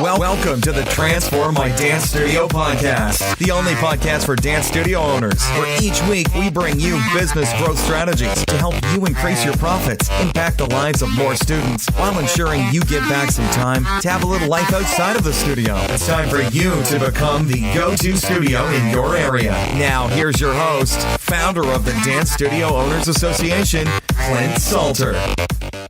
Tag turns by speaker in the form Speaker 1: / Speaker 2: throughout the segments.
Speaker 1: Welcome to the Transform My Dance Studio podcast, the only podcast for dance studio owners, where each week we bring you business growth strategies to help you increase your profits, impact the lives of more students, while ensuring you get back some time to have a little life outside of the studio. It's time for you to become the go-to studio in your area. Now, here's your host, founder of the Dance Studio Owners Association, Clint Salter.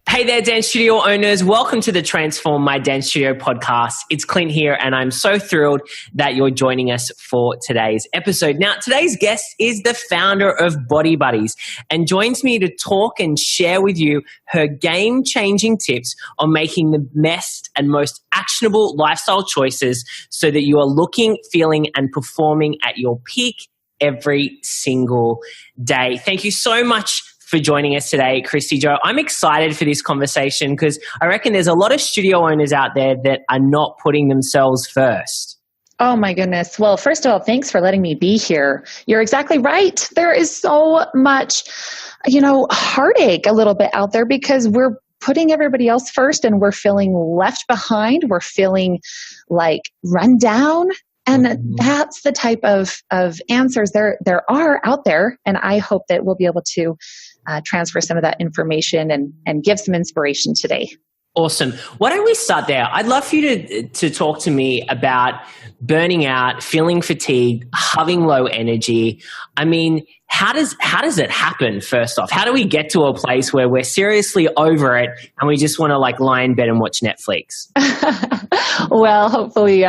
Speaker 2: Hey there, dance studio owners. Welcome to the Transform My Dance Studio podcast. It's Clint here, and I'm so thrilled that you're joining us for today's episode. Now, today's guest is the founder of Body Buddies and joins me to talk and share with you her game-changing tips on making the best and most actionable lifestyle choices so that you are looking, feeling, and performing at your peak every single day. Thank you so much for joining us today, Kristy Jo. I'm excited for this conversation because I reckon there's a lot of studio owners out there that are not putting themselves first.
Speaker 3: Oh my goodness. Well, first of all, thanks for letting me be here. You're exactly right. There is so much, heartache a little bit out there because we're putting everybody else first and we're feeling left behind. We're feeling like run down. And that's the type of answers there are out there. And I hope that we'll be able to transfer some of that information and give some inspiration today.
Speaker 2: Awesome. Why don't we start there? I'd love for you to talk to me about burning out, feeling fatigued, having low energy. I mean, how does it happen, first off? How do we get to a place where we're seriously over it and we just want to lie in bed and watch Netflix?
Speaker 3: Well, hopefully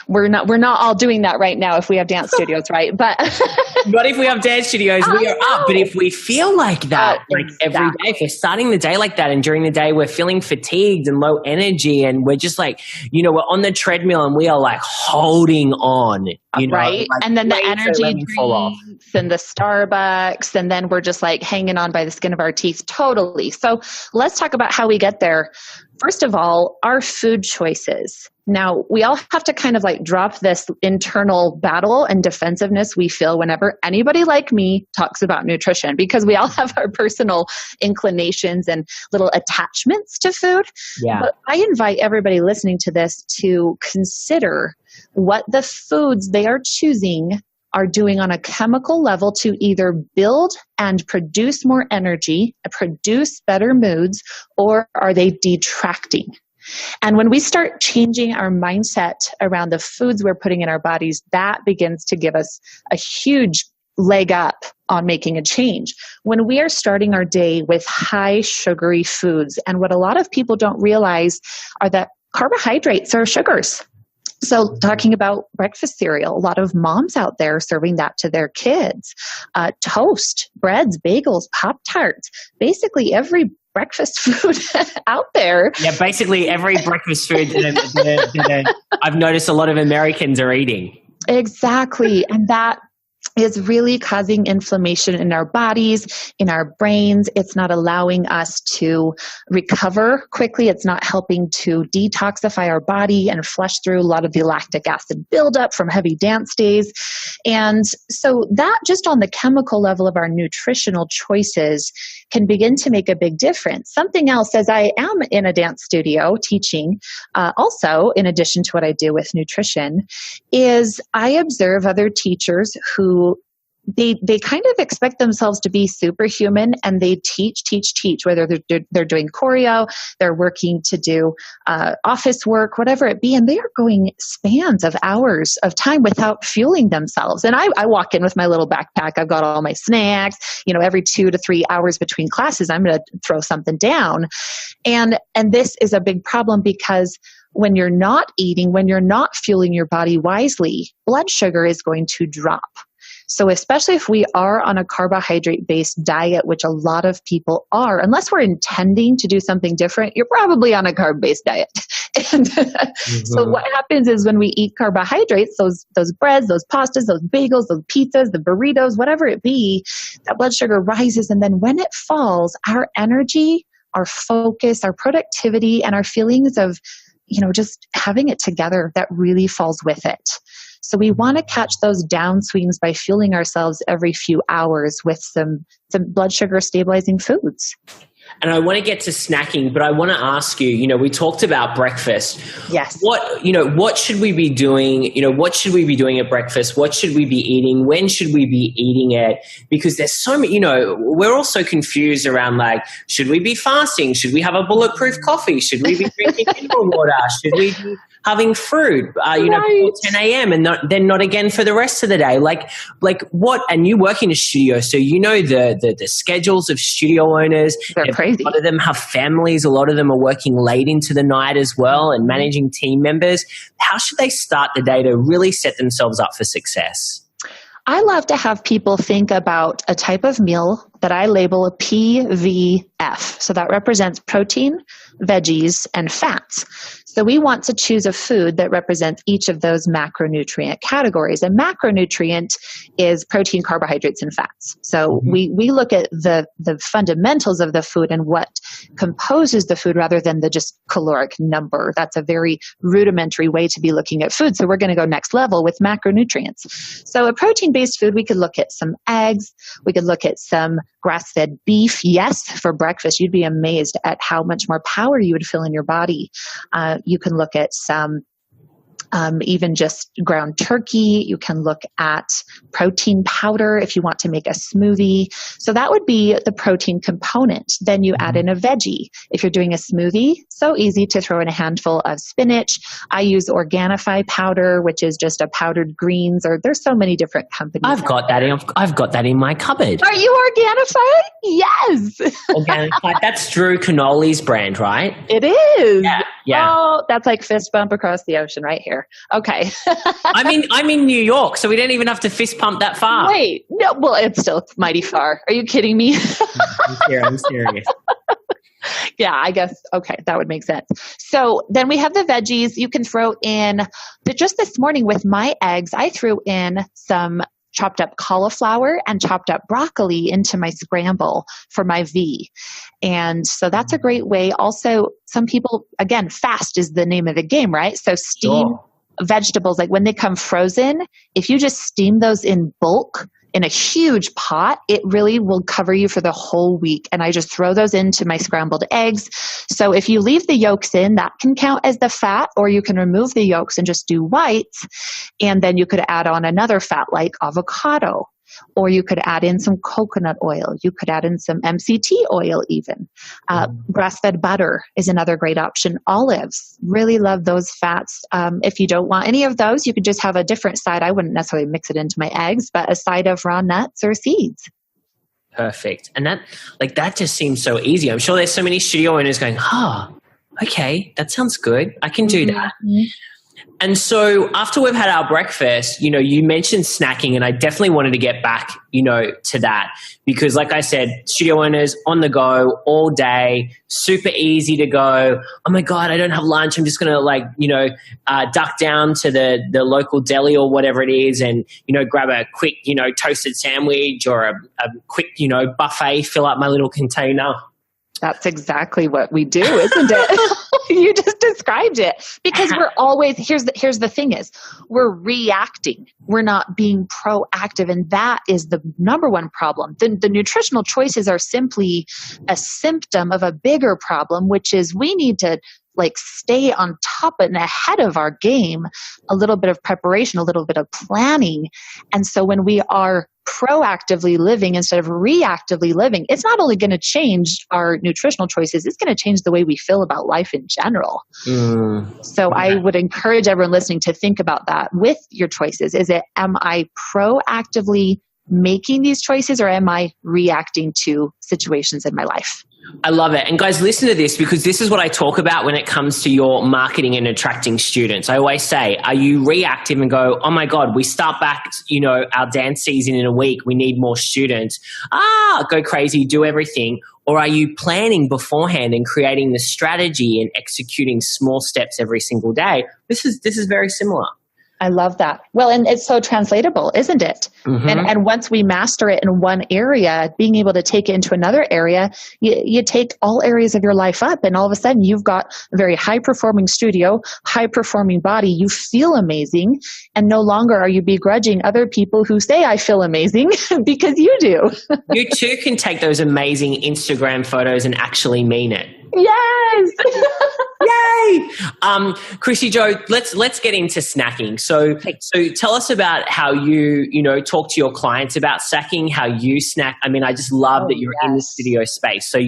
Speaker 3: we're not all doing that right now if we have dance studios, right? But
Speaker 2: if we have dance studios, we are up. But if we feel like that, every day, if we're starting the day like that and during the day we're feeling fatigued and low energy and we're just we're on the treadmill and we are holding on,
Speaker 3: right? And then the energy drinks and the Starbucks, and then we're just hanging on by the skin of our teeth. Totally. So let's talk about how we get there. First of all, our food choices. Now, we all have to kind of drop this internal battle and defensiveness we feel whenever anybody like me talks about nutrition, because we all have our personal inclinations and little attachments to food.
Speaker 2: Yeah.
Speaker 3: But I invite everybody listening to this to consider what the foods they are choosing are doing on a chemical level to either build and produce more energy, produce better moods, or are they detracting? And when we start changing our mindset around the foods we're putting in our bodies, that begins to give us a huge leg up on making a change. When we are starting our day with high sugary foods, and what a lot of people don't realize are that carbohydrates are sugars. So talking about breakfast cereal, a lot of moms out there serving that to their kids, toast, breads, bagels, Pop-Tarts, basically every breakfast food out there.
Speaker 2: Yeah, basically every breakfast food that I've noticed a lot of Americans are eating.
Speaker 3: Exactly. And that is really causing inflammation in our bodies, in our brains. It's not allowing us to recover quickly. It's not helping to detoxify our body and flush through a lot of the lactic acid buildup from heavy dance days. And so that just on the chemical level of our nutritional choices can begin to make a big difference. Something else, as I am in a dance studio teaching, also in addition to what I do with nutrition, is I observe other teachers who they kind of expect themselves to be superhuman, and they teach, whether they're doing choreo, they're working to do office work, whatever it be, and they are going spans of hours of time without fueling themselves. And I walk in with my little backpack. I've got all my snacks. Every 2 to 3 hours between classes, I'm going to throw something down. And this is a big problem because when you're not eating, when you're not fueling your body wisely, blood sugar is going to drop. So especially if we are on a carbohydrate-based diet, which a lot of people are, unless we're intending to do something different, you're probably on a carb-based diet. And so what happens is when we eat carbohydrates, those breads, those pastas, those bagels, those pizzas, the burritos, whatever it be, that blood sugar rises. And then when it falls, our energy, our focus, our productivity, and our feelings of just having it together, that really falls with it. So we want to catch those downswings by fueling ourselves every few hours with some blood sugar stabilizing foods.
Speaker 2: And I want to get to snacking, but I want to ask you, we talked about breakfast.
Speaker 3: Yes.
Speaker 2: What should we be doing? What should we be doing at breakfast? What should we be eating? When should we be eating it? Because there's so many, we're all so confused around like, should we be fasting? Should we have a bulletproof coffee? Should we be drinking mineral water? Should we be having fruit, before 10 a.m. and then not again for the rest of the day? Like what? And you work in a studio, so the schedules of studio owners.
Speaker 3: They're crazy.
Speaker 2: A lot of them have families. A lot of them are working late into the night as well and managing team members. How should they start the day to really set themselves up for success?
Speaker 3: I love to have people think about a type of meal that I label a PVF. So that represents protein, veggies, and fats. So we want to choose a food that represents each of those macronutrient categories. A macronutrient is protein, carbohydrates, and fats. So we look at the fundamentals of the food and what composes the food rather than the just caloric number. That's a very rudimentary way to be looking at food. So we're going to go next level with macronutrients. So a protein-based food, we could look at some eggs. We could look at some grass-fed beef. Yes, for breakfast, you'd be amazed at how much more power you would feel in your body. You can look at some even just ground turkey. You can look at protein powder if you want to make a smoothie. So that would be the protein component. Then you add in a veggie. If you're doing a smoothie, so easy to throw in a handful of spinach. I use Organifi powder, which is just a powdered greens, or there's so many different companies.
Speaker 2: I've got that in my cupboard.
Speaker 3: Are you Organifi? Yes.
Speaker 2: Organifi. That's Drew Canoli's brand, right?
Speaker 3: It is.
Speaker 2: Yeah.
Speaker 3: Oh, that's like fist bump across the ocean right here. Okay.
Speaker 2: I'm in New York, so we don't even have to fist pump that far.
Speaker 3: Wait, no, well, it's still mighty far. Are you kidding me?
Speaker 2: I'm serious.
Speaker 3: Yeah, I guess. Okay, that would make sense. So then we have the veggies. You can throw in, just this morning with my eggs, I threw in some chopped up cauliflower and chopped up broccoli into my scramble for my V. And so that's a great way. Also, some people, again, fast is the name of the game, right? So steam vegetables, like when they come frozen, if you just steam those in bulk in a huge pot, it really will cover you for the whole week. And I just throw those into my scrambled eggs. So if you leave the yolks in, that can count as the fat, or you can remove the yolks and just do whites. And then you could add on another fat like avocado, or you could add in some coconut oil. You could add in some MCT oil even. Grass-fed butter is another great option. Olives, really love those fats. If you don't want any of those, you could just have a different side. I wouldn't necessarily mix it into my eggs, but a side of raw nuts or seeds.
Speaker 2: Perfect. And that just seems so easy. I'm sure there's so many studio owners going, okay, that sounds good. I can do that. And so after we've had our breakfast, you mentioned snacking, and I definitely wanted to get back, to that, because like I said, studio owners on the go all day, super easy to go. Oh my God, I don't have lunch. I'm just going to duck down to the local deli or whatever it is and, grab a quick, toasted sandwich or a quick, buffet, fill up my little container.
Speaker 3: That's exactly what we do, isn't it? You just described it. Because we're always, here's the thing is, we're reacting. We're not being proactive. And that is the number one problem. The nutritional choices are simply a symptom of a bigger problem, which is we need to stay on top and ahead of our game, a little bit of preparation, a little bit of planning. And so when we are proactively living instead of reactively living, it's not only going to change our nutritional choices, it's going to change the way we feel about life in general. So I would encourage everyone listening to think about that with your choices. Am I proactively making these choices, or am I reacting to situations in my life?
Speaker 2: I love it. And guys, listen to this, because this is what I talk about when it comes to your marketing and attracting students. I always say, are you reactive and go, oh my God, we start back, our dance season in a week. We need more students. Go crazy, do everything. Or are you planning beforehand and creating the strategy and executing small steps every single day? This is very similar.
Speaker 3: I love that. Well, and it's so translatable, isn't it?
Speaker 2: Mm-hmm.
Speaker 3: And once we master it in one area, being able to take it into another area, you take all areas of your life up, and all of a sudden you've got a very high performing studio, high performing body. You feel amazing, and no longer are you begrudging other people who say, I feel amazing, because you do.
Speaker 2: You too can take those amazing Instagram photos and actually mean it.
Speaker 3: Yes.
Speaker 2: Yay! Kristy Jo, let's get into snacking. So tell us about how you talk to your clients about snacking, how you snack. I mean, I just love that you're in the studio space, so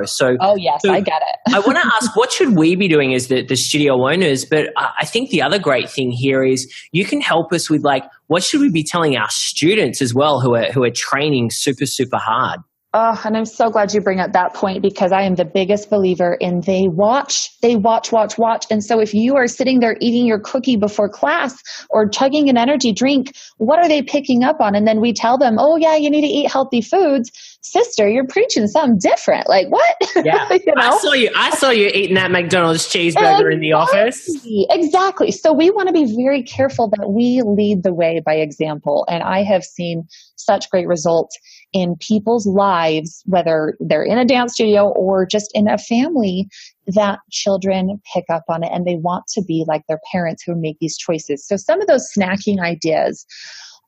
Speaker 2: So
Speaker 3: I get it.
Speaker 2: I want to ask, what should we be doing as the studio owners? But I think the other great thing here is you can help us with, like, what should we be telling our students as well who are training super, super hard?
Speaker 3: Oh, and I'm so glad you bring up that point, because I am the biggest believer in they watch. And so if you are sitting there eating your cookie before class or chugging an energy drink, what are they picking up on? And then we tell them, oh yeah, you need to eat healthy foods. Sister, you're preaching something different. Like, what?
Speaker 2: Yeah. I saw you eating that McDonald's cheeseburger in the office.
Speaker 3: Exactly. So we want to be very careful that we lead the way by example. And I have seen such great results in people's lives, whether they're in a dance studio or just in a family, that children pick up on it and they want to be like their parents who make these choices. So some of those snacking ideas,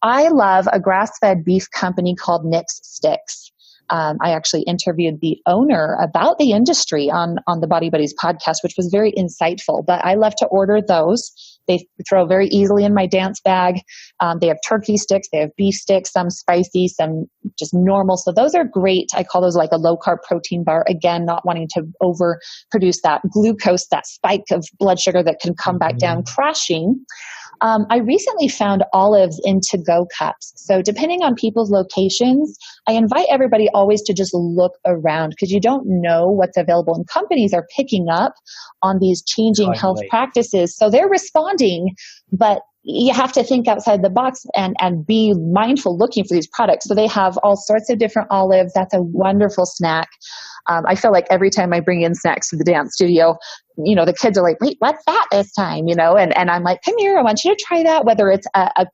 Speaker 3: I love a grass-fed beef company called Nick's Sticks. I actually interviewed the owner about the industry on the Body Buddies podcast, which was very insightful. But I love to order those. They throw very easily in my dance bag. They have turkey sticks, they have beef sticks, some spicy, some just normal. So those are great. I call those like a low-carb protein bar. Again, not wanting to overproduce that glucose, that spike of blood sugar that can come back down crashing. I recently found olives in to-go cups. So depending on people's locations, I invite everybody always to just look around, because you don't know what's available. And companies are picking up on these changing health practices. So they're responding, but you have to think outside the box and be mindful looking for these products. So they have all sorts of different olives. That's a wonderful snack. I feel like every time I bring in snacks to the dance studio, the kids are like, wait, what's that this time? And I'm like, come here, I want you to try that, whether it's a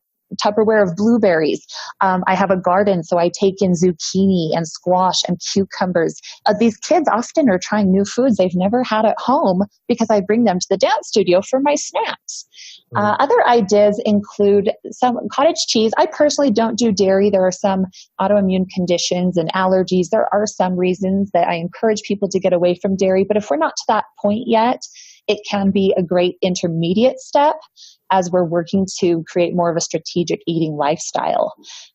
Speaker 3: Tupperware of blueberries. I have a garden, so I take in zucchini and squash and cucumbers. These kids often are trying new foods they've never had at home because I bring them to the dance studio for my snacks. Other ideas include some cottage cheese. I personally don't do dairy. There are some autoimmune conditions and allergies. There are some reasons that I encourage people to get away from dairy, but if we're not to that point yet, it can be a great intermediate step as we're working to create more of a strategic eating lifestyle.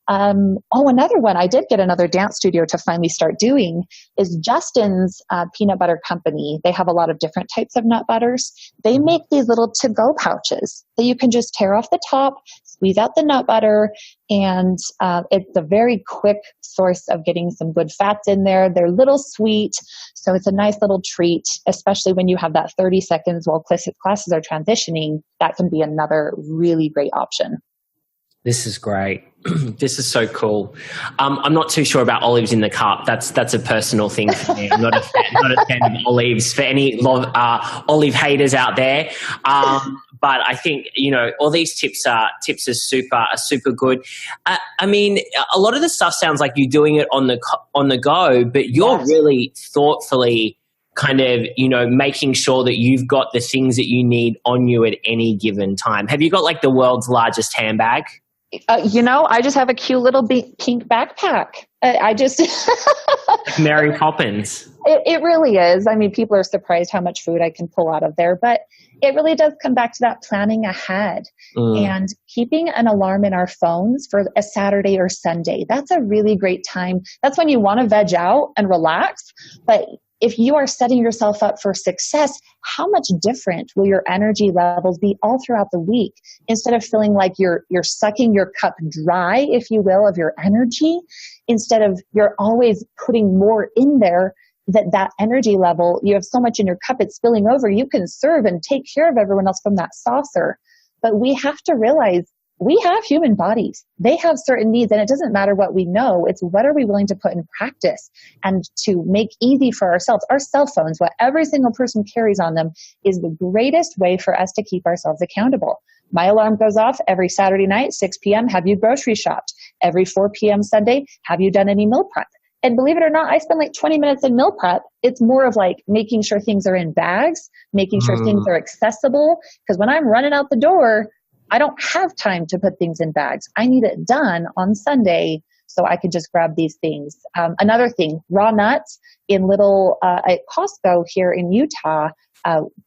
Speaker 3: Another one I did get another dance studio to finally start doing is Justin's Peanut Butter Company. They have a lot of different types of nut butters. They make these little to-go pouches that you can just tear off the top, squeeze out the nut butter, and it's a very quick source of getting some good fats in there. They're a little sweet, so it's a nice little treat, especially when you have that 30 seconds while classes are transitioning. That can be another really great option.
Speaker 2: This is great. This is so cool. I'm not too sure about olives in the cup. That's a personal thing for me. I'm not a fan of olives. For any olive haters out there, but I think all these tips are super good. I mean, a lot of the stuff sounds like you're doing it on the go, but you're really thoughtfully kind of making sure that you've got the things that you need on you at any given time. Have you got like the world's largest handbag?
Speaker 3: I just have a cute little pink backpack. I just
Speaker 2: like Mary Poppins.
Speaker 3: It really is. I mean, people are surprised how much food I can pull out of there, but it really does come back to that planning ahead and keeping an alarm in our phones for a Saturday or Sunday. That's a really great time. That's when you want to veg out and relax, but if you are setting yourself up for success, how much different will your energy levels be all throughout the week? Instead of feeling like you're sucking your cup dry, if you will, of your energy, instead of you're always putting more in there, that energy level, you have so much in your cup, it's spilling over. You can serve and take care of everyone else from that saucer. But we have to realize we have human bodies. They have certain needs, and it doesn't matter what we know. It's what are we willing to put in practice and to make easy for ourselves. Our cell phones, what every single person carries on them, is the greatest way for us to keep ourselves accountable. My alarm goes off every Saturday night, 6 p.m. Have you grocery shopped? Every 4 p.m. Sunday, have you done any meal prep? And believe it or not, I spend like 20 minutes in meal prep. It's more of like making sure things are in bags, making sure things are accessible. Because when I'm running out the door, I don't have time to put things in bags. I need it done on Sunday so I can just grab these things. Another thing, raw nuts in little, at Costco here in Utah,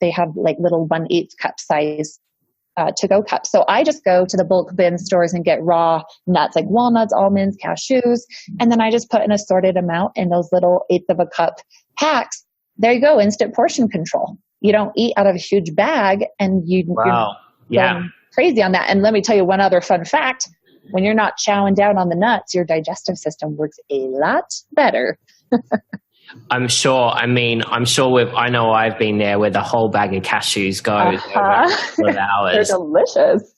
Speaker 3: they have like little 1/8 cup size to-go cups. So I just go to the bulk bin stores and get raw nuts like walnuts, almonds, cashews, and then I just put an assorted amount in those little 1/8 of a cup packs. There you go, instant portion control. You don't eat out of a huge bag, and you're going crazy on that. And let me tell you one other fun fact. When you're not chowing down on the nuts, your digestive system works a lot better.
Speaker 2: I'm sure. I know I've been there where the whole bag of cashews goes over a couple of hours.
Speaker 3: They're delicious.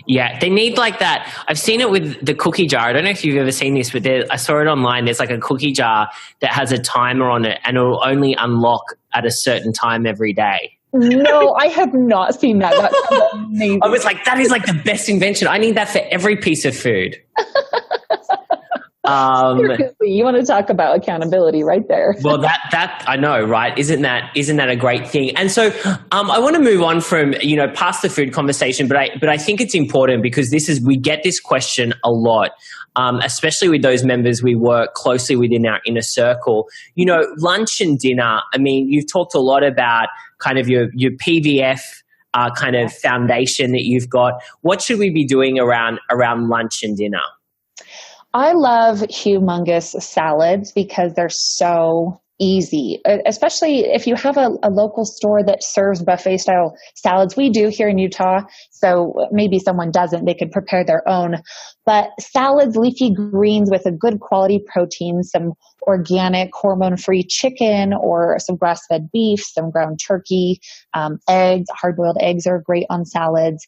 Speaker 2: Yeah, they need like that. I've seen it with the cookie jar. I don't know if you've ever seen this, but I saw it online. There's like a cookie jar that has a timer on it, and it will only unlock at a certain time every day.
Speaker 3: No, I have not seen that. That's amazing.
Speaker 2: I was like, that is like the best invention. I need that for every piece of food.
Speaker 3: Seriously, you want to talk about accountability right there.
Speaker 2: Well, that I know, right? Isn't that a great thing? And so, I want to move on from, past the food conversation, but I think it's important because we get this question a lot, especially with those members we work closely with in our inner circle. Lunch and dinner. I mean, you've talked a lot about kind of your PVF kind of foundation that you've got. What should we be doing around lunch and dinner?
Speaker 3: I love humongous salads because they're so easy, especially if you have a local store that serves buffet style salads. We do here in Utah, so maybe someone doesn't, they could prepare their own. But salads, leafy greens with a good quality protein, some organic hormone-free chicken or some grass-fed beef, some ground turkey, eggs, hard-boiled eggs are great on salads.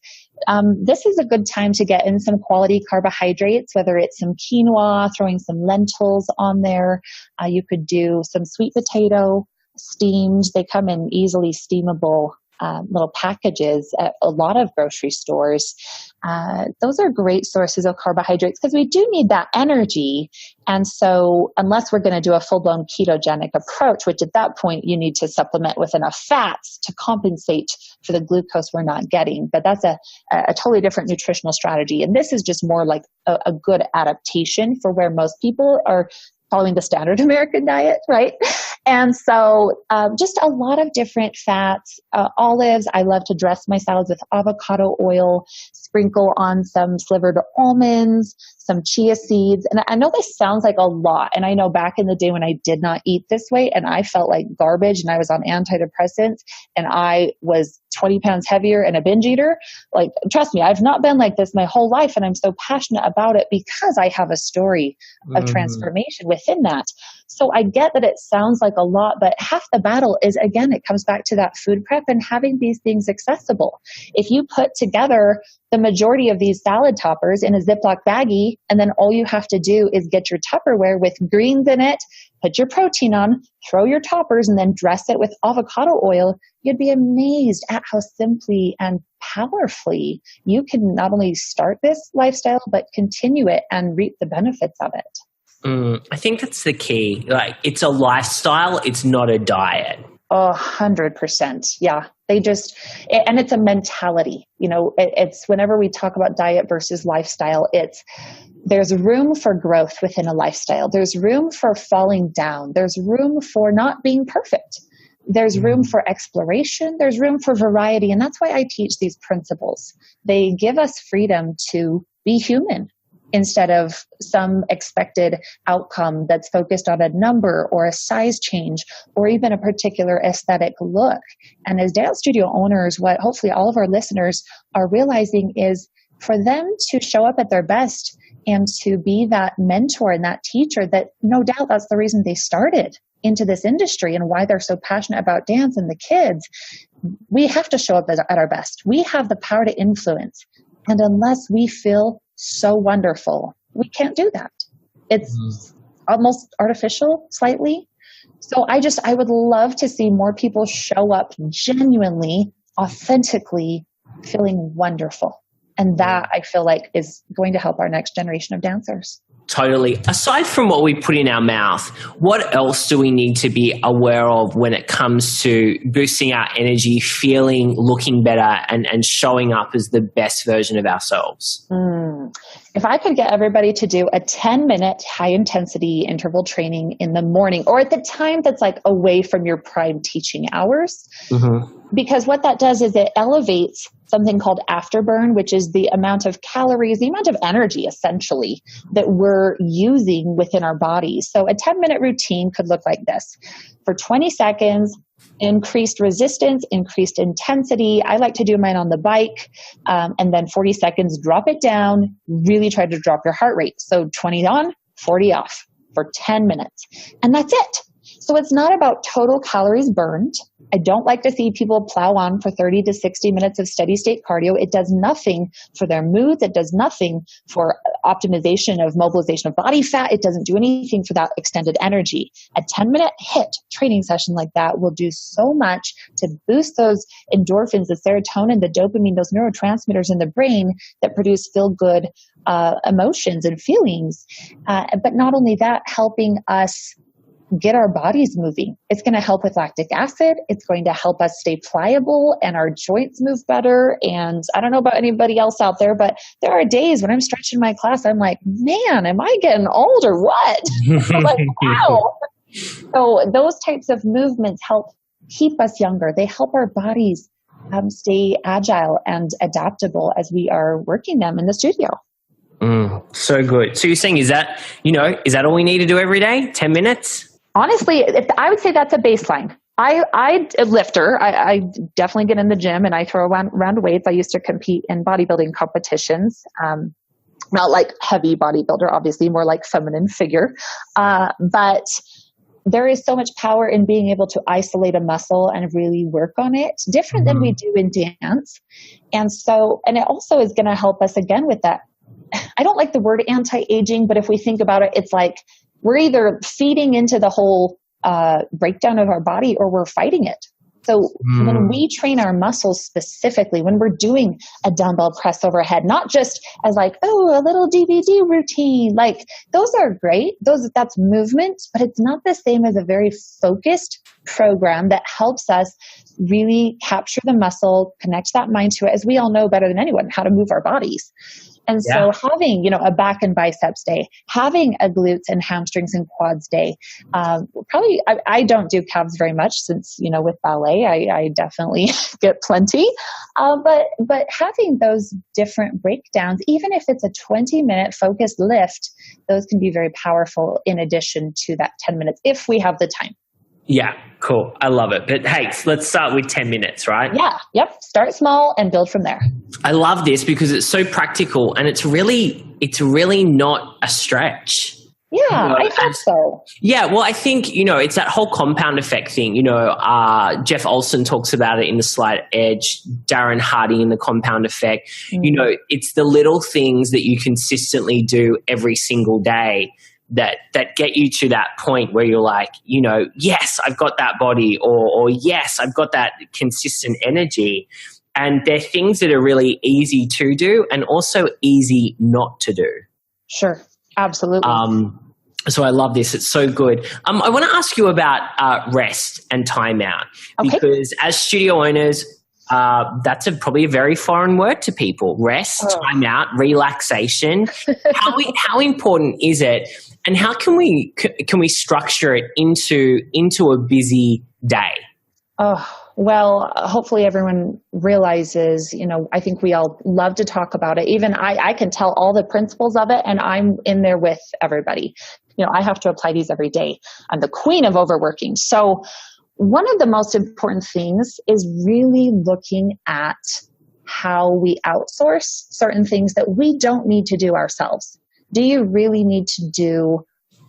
Speaker 3: This is a good time to get in some quality carbohydrates, whether it's some quinoa, throwing some lentils on there. You could do some sweet potato steamed. They come in easily steamable little packages at a lot of grocery stores. Those are great sources of carbohydrates because we do need that energy. And so unless we're going to do a full-blown ketogenic approach, which at that point you need to supplement with enough fats to compensate for the glucose we're not getting. But that's a totally different nutritional strategy. And this is just more like a good adaptation for where most people are following the standard American diet, right? And so just a lot of different fats, olives. I love to dress my salads with avocado oil, sprinkle on some slivered almonds, some chia seeds. And I know this sounds like a lot. And I know back in the day when I did not eat this way and I felt like garbage and I was on antidepressants and I was 20 pounds heavier and a binge eater. Like, trust me, I've not been like this my whole life. And I'm so passionate about it because I have a story of transformation within that. So I get that it sounds like a lot, but half the battle is, again, it comes back to that food prep and having these things accessible. If you put together the majority of these salad toppers in a Ziploc baggie, and then all you have to do is get your Tupperware with greens in it, put your protein on, throw your toppers, and then dress it with avocado oil, you'd be amazed at how simply and powerfully you can not only start this lifestyle, but continue it and reap the benefits of it.
Speaker 2: I think that's the key. Like, it's a lifestyle. It's not a diet.
Speaker 3: 100%. Yeah. And it's a mentality. It's whenever we talk about diet versus lifestyle, there's room for growth within a lifestyle. There's room for falling down. There's room for not being perfect. There's room for exploration. There's room for variety. And that's why I teach these principles. They give us freedom to be human instead of some expected outcome that's focused on a number or a size change or even a particular aesthetic look. And as dance studio owners, what hopefully all of our listeners are realizing is for them to show up at their best and to be that mentor and that teacher that no doubt that's the reason they started into this industry and why they're so passionate about dance and the kids. We have to show up at our best. We have the power to influence. And unless we feel so wonderful, we can't do that. It's almost artificial slightly. So I would love to see more people show up genuinely, authentically, feeling wonderful. And that I feel like is going to help our next generation of dancers.
Speaker 2: Totally. Aside from what we put in our mouth, what else do we need to be aware of when it comes to boosting our energy, feeling, looking better, and showing up as the best version of ourselves?
Speaker 3: If I could get everybody to do a 10-minute high-intensity interval training in the morning or at the time that's like away from your prime teaching hours, because what that does is it elevates something called afterburn, which is the amount of calories, the amount of energy essentially that we're using within our bodies. So a 10-minute routine could look like this. For 20 seconds, increased resistance, increased intensity. I like to do mine on the bike. And then 40 seconds, drop it down, really try to drop your heart rate. So 20 on, 40 off for 10 minutes. And that's it. So it's not about total calories burned. I don't like to see people plow on for 30 to 60 minutes of steady state cardio. It does nothing for their moods. It does nothing for optimization of mobilization of body fat. It doesn't do anything for that extended energy. A 10-minute HIIT training session like that will do so much to boost those endorphins, the serotonin, the dopamine, those neurotransmitters in the brain that produce feel-good emotions and feelings. But not only that, helping us get our bodies moving. It's going to help with lactic acid. It's going to help us stay pliable and our joints move better. And I don't know about anybody else out there, but there are days when I'm stretching my class, I'm like, man, am I getting old or what? I'm like, wow. So those types of movements help keep us younger. They help our bodies stay agile and adaptable as we are working them in the studio.
Speaker 2: So good. So you're saying, is that all we need to do every day? 10 minutes?
Speaker 3: Honestly, I would say that's a baseline. I'm a lifter. I definitely get in the gym and I throw around weights. I used to compete in bodybuilding competitions. Not like heavy bodybuilder, obviously, more like feminine figure. But there is so much power in being able to isolate a muscle and really work on it, different than we do in dance. And it also is going to help us again with that. I don't like the word anti-aging, but if we think about it, it's like we're either feeding into the whole breakdown of our body or we're fighting it. So when we train our muscles specifically, when we're doing a dumbbell press overhead, not just as like, oh, a little DVD routine, like those are great. That's movement, but it's not the same as a very focused program that helps us really capture the muscle, connect that mind to it, as we all know better than anyone, how to move our bodies. And so having, a back and biceps day, having a glutes and hamstrings and quads day, I don't do calves very much since, with ballet, I definitely get plenty. But having those different breakdowns, even if it's a 20-minute focused lift, those can be very powerful in addition to that 10 minutes if we have the time.
Speaker 2: Yeah, cool. I love it. But hey, let's start with 10 minutes, right?
Speaker 3: Yeah. Yep. Start small and build from there.
Speaker 2: I love this because it's so practical and it's really not a stretch.
Speaker 3: Yeah, I hope so.
Speaker 2: Yeah, well, I think, it's that whole compound effect thing. Jeff Olson talks about it in the Slight Edge, Darren Hardy in the compound effect. It's the little things that you consistently do every single day that get you to that point where you're like, yes, I've got that body, or yes, I've got that consistent energy. And they're things that are really easy to do and also easy not to do.
Speaker 3: Sure. Absolutely.
Speaker 2: So I love this. It's so good. I want to ask you about rest and timeout, because as studio owners, that's probably a very foreign word to people. Rest, timeout, relaxation. How important is it, and how can we structure it into a busy day?
Speaker 3: Oh, well, hopefully everyone realizes, I think we all love to talk about it. Even I can tell all the principles of it, and I'm in there with everybody. I have to apply these every day. I'm the queen of overworking. So one of the most important things is really looking at how we outsource certain things that we don't need to do ourselves. Do you really need to do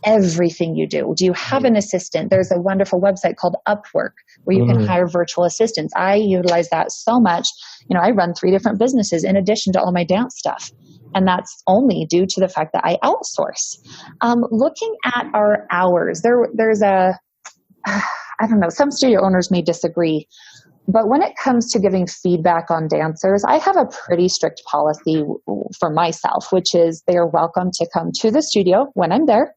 Speaker 3: everything you do? Do you have an assistant? There's a wonderful website called Upwork where you can hire virtual assistants. I utilize that so much. I run 3 different businesses in addition to all my dance stuff. And that's only due to the fact that I outsource. Looking at our hours, there's I don't know, some studio owners may disagree. But when it comes to giving feedback on dancers, I have a pretty strict policy for myself, which is they are welcome to come to the studio when I'm there,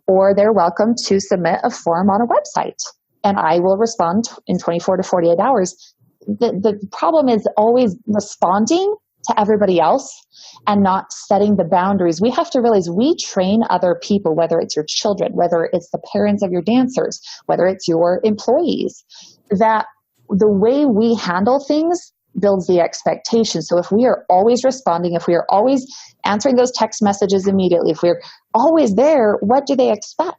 Speaker 3: or they're welcome to submit a form on a website, and I will respond in 24 to 48 hours. The problem is always responding to everybody else and not setting the boundaries. We have to realize we train other people, whether it's your children, whether it's the parents of your dancers, whether it's your employees, that the way we handle things builds the expectation. So if we are always responding, if we are always answering those text messages immediately, if we're always there, what do they expect?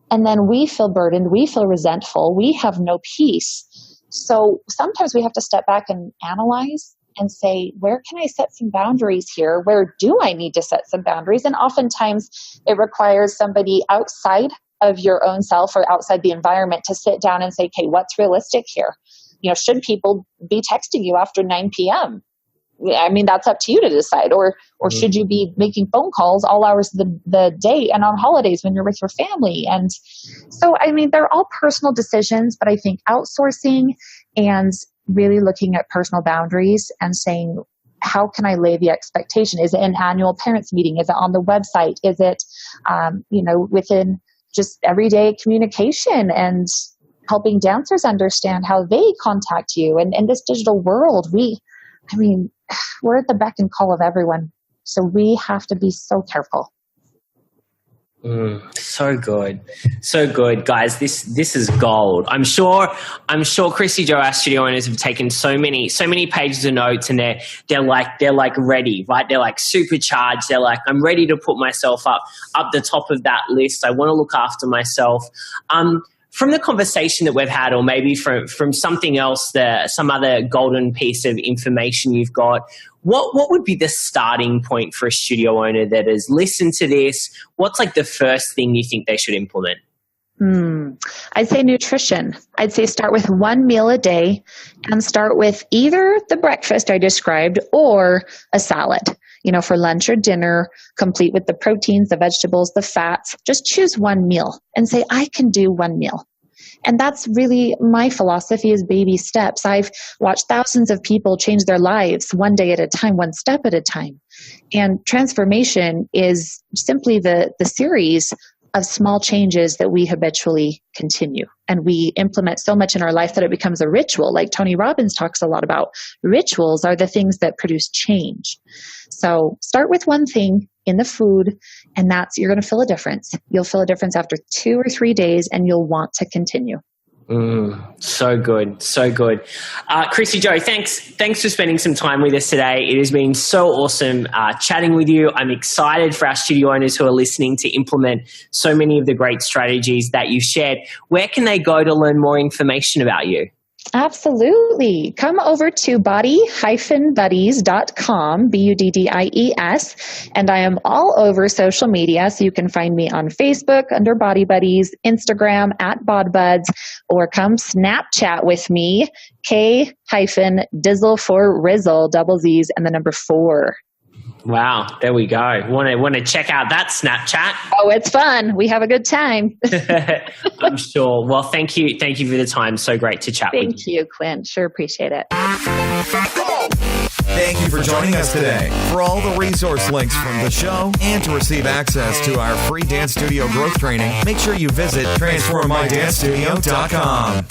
Speaker 3: And then we feel burdened, we feel resentful, we have no peace. So sometimes we have to step back and analyze and say, where can I set some boundaries here? Where do I need to set some boundaries? And oftentimes it requires somebody outside of your own self or outside the environment to sit down and say, okay, what's realistic here? Should people be texting you after 9 p.m.? I mean, that's up to you to decide. Or should you be making phone calls all hours of the day and on holidays when you're with your family? And so, I mean, they're all personal decisions, but I think outsourcing and really looking at personal boundaries and saying, how can I lay the expectation? Is it an annual parents meeting? Is it on the website? Is it, within just everyday communication and helping dancers understand how they contact you? And in this digital world, we're at the beck and call of everyone. So we have to be so careful.
Speaker 2: So good. So good, guys. This is gold. I'm sure Kristy Joe, our studio owners, have taken so many pages of notes, and they're like ready, right? They're like supercharged. They're like, I'm ready to put myself up the top of that list. I want to look after myself. From the conversation that we've had, or maybe from something else, some other golden piece of information you've got, what would be the starting point for a studio owner that has listened to this? What's like the first thing you think they should implement?
Speaker 3: I'd say nutrition. I'd say start with one meal a day and start with either the breakfast I described or a salad. For lunch or dinner, complete with the proteins, the vegetables, the fats. Just choose one meal and say, I can do one meal. And that's really my philosophy, is baby steps. I've watched thousands of people change their lives one day at a time, one step at a time. And transformation is simply the series of small changes that we habitually continue. And we implement so much in our life that it becomes a ritual. Like Tony Robbins talks a lot about, rituals are the things that produce change. So start with one thing in the food, and you're going to feel a difference. You'll feel a difference after 2 or 3 days, and you'll want to continue.
Speaker 2: So good. So good. Kristy Joe, thanks for spending some time with us today. It has been so awesome chatting with you. I'm excited for our studio owners who are listening to implement so many of the great strategies that you've shared. Where can they go to learn more information about you?
Speaker 3: Absolutely. Come over to body-buddies.com, BUDDIES, and I am all over social media, so you can find me on Facebook under Body Buddies, Instagram @BodBuds, or come Snapchat with me, K-Dizzle for Rizzle, double Z's and the number 4.
Speaker 2: Wow, there we go. Want to check out that Snapchat?
Speaker 3: Oh, it's fun. We have a good time.
Speaker 2: I'm sure. Well, thank you for the time. So great to chat with you.
Speaker 3: Thank you, Clint. Sure appreciate it.
Speaker 1: Thank you for joining us today. For all the resource links from the show and to receive access to our free dance studio growth training, make sure you visit transformmydancestudio.com.